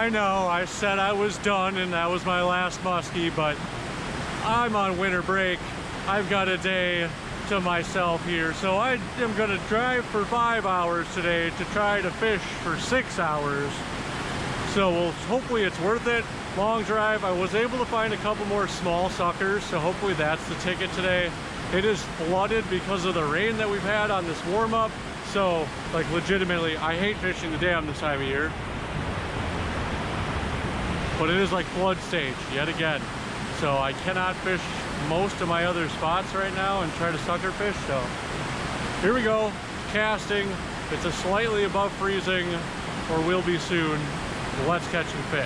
I know, I said I was done and that was my last muskie, but I'm on winter break. I've got a day to myself here, so I am gonna drive for 5 hours today to try to fish for 6 hours. So hopefully it's worth it. Long drive. I was able to find a couple more small suckers, so hopefully that's the ticket today. It is flooded because of the rain that we've had on this warm-up. So, like, legitimately, I hate fishing the dam this time of year. But it is like flood stage yet again. So I cannot fish most of my other spots right now and try to sucker fish. So here we go, casting. It's a slightly above freezing, or will be soon. Let's catch some fish.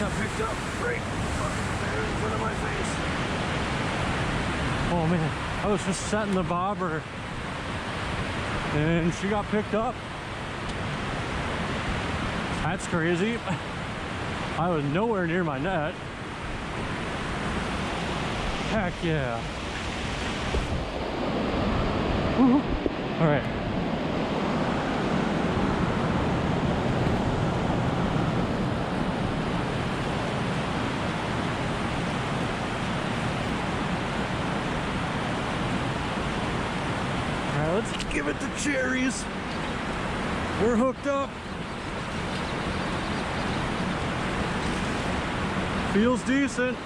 Got picked up right there in front of my face. Oh man, I was just setting the bobber and she got picked up. That's crazy. I was nowhere near my net. Heck yeah. Woo-hoo. All right. Let's give it the cherries. We're hooked up. Feels decent.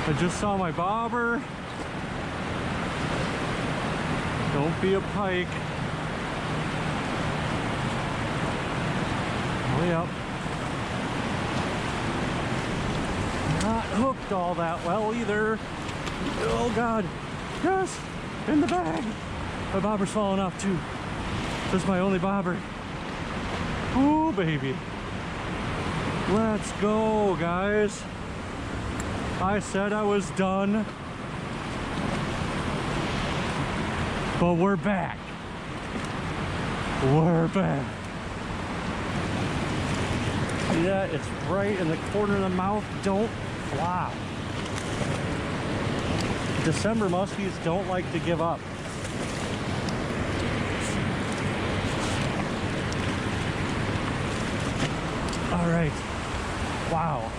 I just saw my bobber. Don't be a pike. Way up. Not hooked all that well either. Oh god. Yes! In the bag! My bobber's falling off too. This is my only bobber. Oh baby. Let's go, guys. I said I was done. But we're back. We're back. See that? It's right in the corner of the mouth. Don't flop. December muskies don't like to give up. All right. Wow.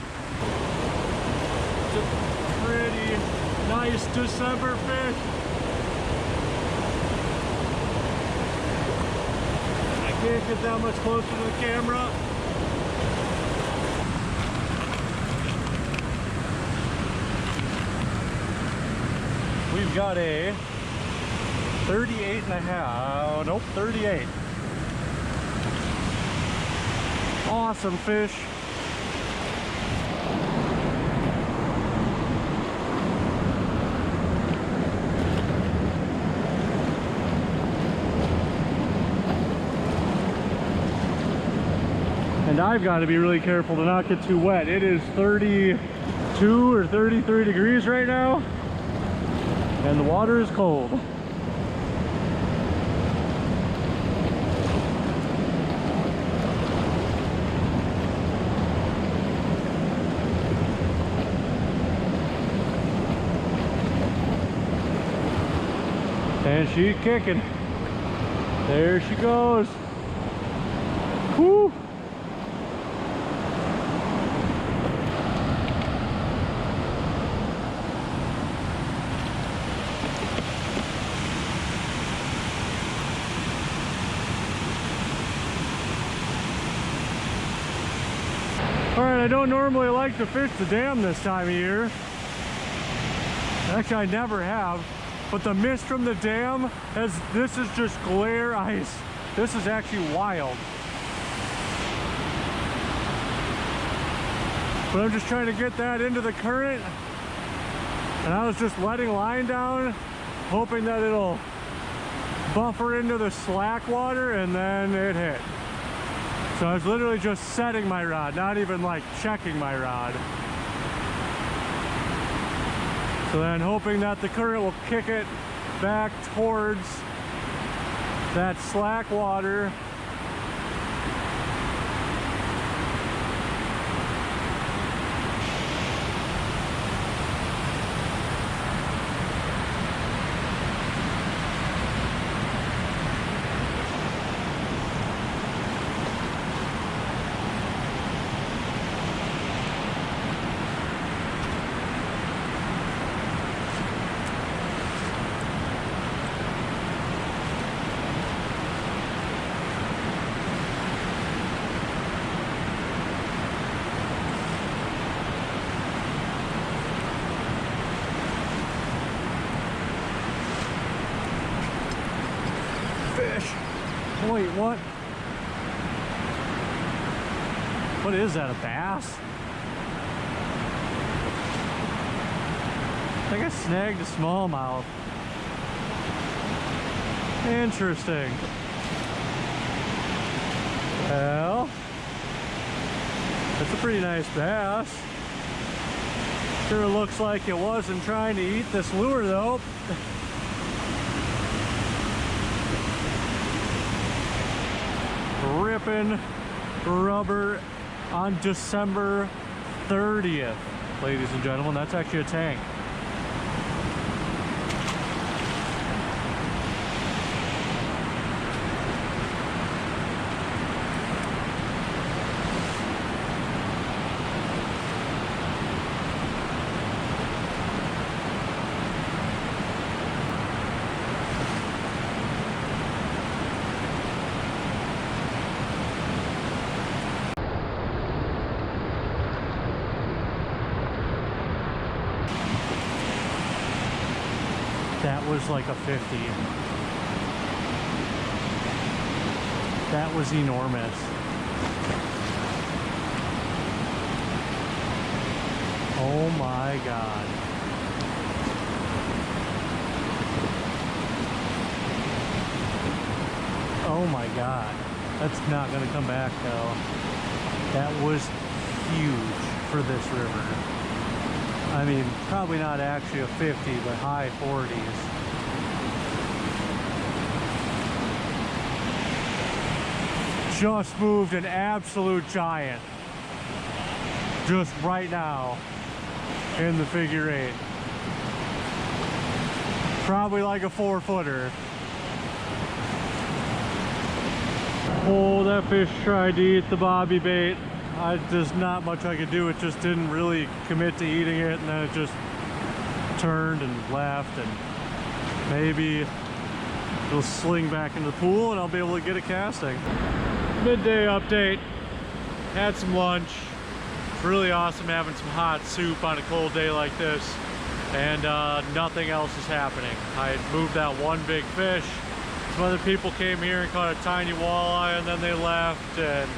Just a pretty nice December fish. I can't get that much closer to the camera. We've got a 38 and a half, nope, 38. Awesome fish. And I've got to be really careful to not get too wet. It is 32 or 33 degrees right now. And the water is cold. And she's kicking. There she goes. Whoo! don't normally like to fish the dam this time of year. Actually, I never have. But the mist from the dam, this is just glare ice. This is actually wild. But I'm just trying to get that into the current. And I was just letting line down, hoping that it'll buffer into the slack water, and then it hit. So I was literally just setting my rod, not even like checking my rod. So then hoping that the current will kick it back towards that slack water. Fish. Wait, what? What is that, a bass? I think I snagged a smallmouth. Interesting. Well, that's a pretty nice bass. Sure looks like it wasn't trying to eat this lure though. Ripping rubber on December 30th, ladies and gentlemen. That's actually a tank. That was like a 50. That was enormous. Oh my God. Oh my God. That's not gonna come back though. That was huge for this river. I mean, probably not actually a 50, but high 40s. Just moved an absolute giant. Just right now in the figure 8. Probably like a 4-footer. Oh, that fish tried to eat the bobby bait. There's not much I could do. It just didn't really commit to eating it, and then it just turned and left, and maybe it'll sling back into the pool and I'll be able to get it casting. Midday update. Had some lunch. It's really awesome having some hot soup on a cold day like this, and nothing else is happening. I had moved that one big fish. Some other people came here and caught a tiny walleye, and then they left, and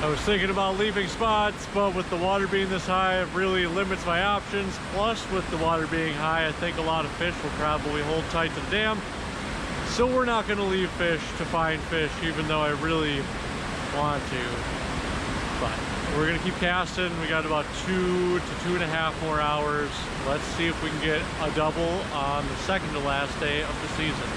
I was thinking about leaving spots, but with the water being this high, it really limits my options. Plus, with the water being high, I think a lot of fish will probably hold tight to the dam. So we're not going to leave fish to find fish, even though I really want to. But we're going to keep casting. We got about 2 to 2.5 more hours. Let's see if we can get a double on the second to last day of the season.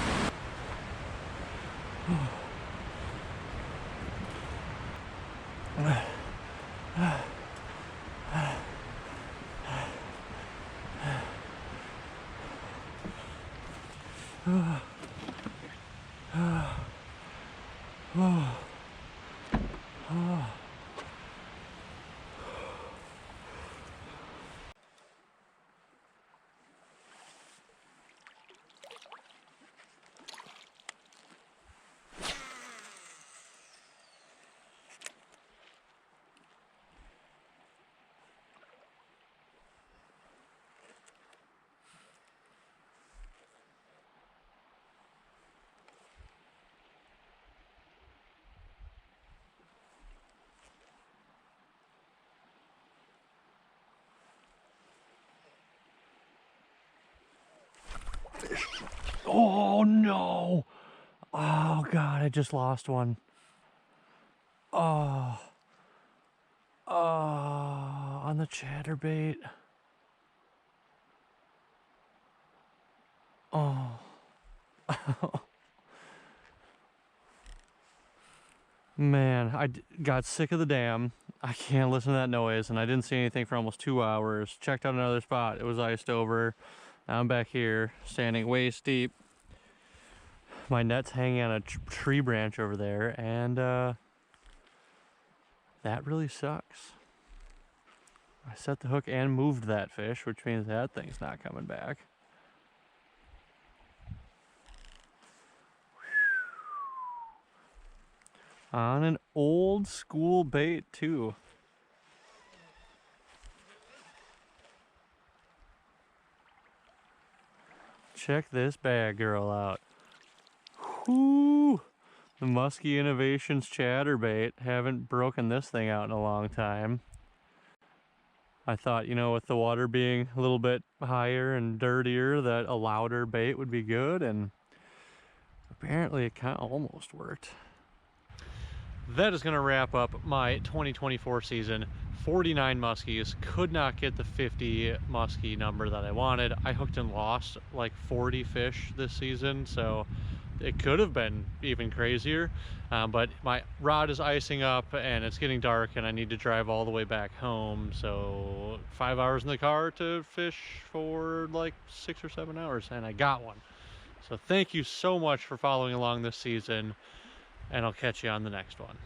Oh no! Oh God, I just lost one. Oh. Oh, on the chatterbait. Oh. Man, got sick of the dam. I can't listen to that noise, and I didn't see anything for almost 2 hours. Checked out another spot. It was iced over. Now I'm back here, standing waist deep. My net's hanging on a tree branch over there, and that really sucks. I set the hook and moved that fish, which means that thing's not coming back. On an old school bait too. Check this bad girl out. Whoo! The Musky Innovations chatterbait. Haven't broken this thing out in a long time. I thought, you know, with the water being a little bit higher and dirtier, that a louder bait would be good, and apparently it kind of almost worked. That is going to wrap up my 2024 season. 49 muskies. Could not get the 50 muskie number that I wanted. I hooked and lost like 40 fish this season, so it could have been even crazier. But my rod is icing up and it's getting dark and I need to drive all the way back home. So 5 hours in the car to fish for like 6 or 7 hours, and I got one. So thank you so much for following along this season, and I'll catch you on the next one.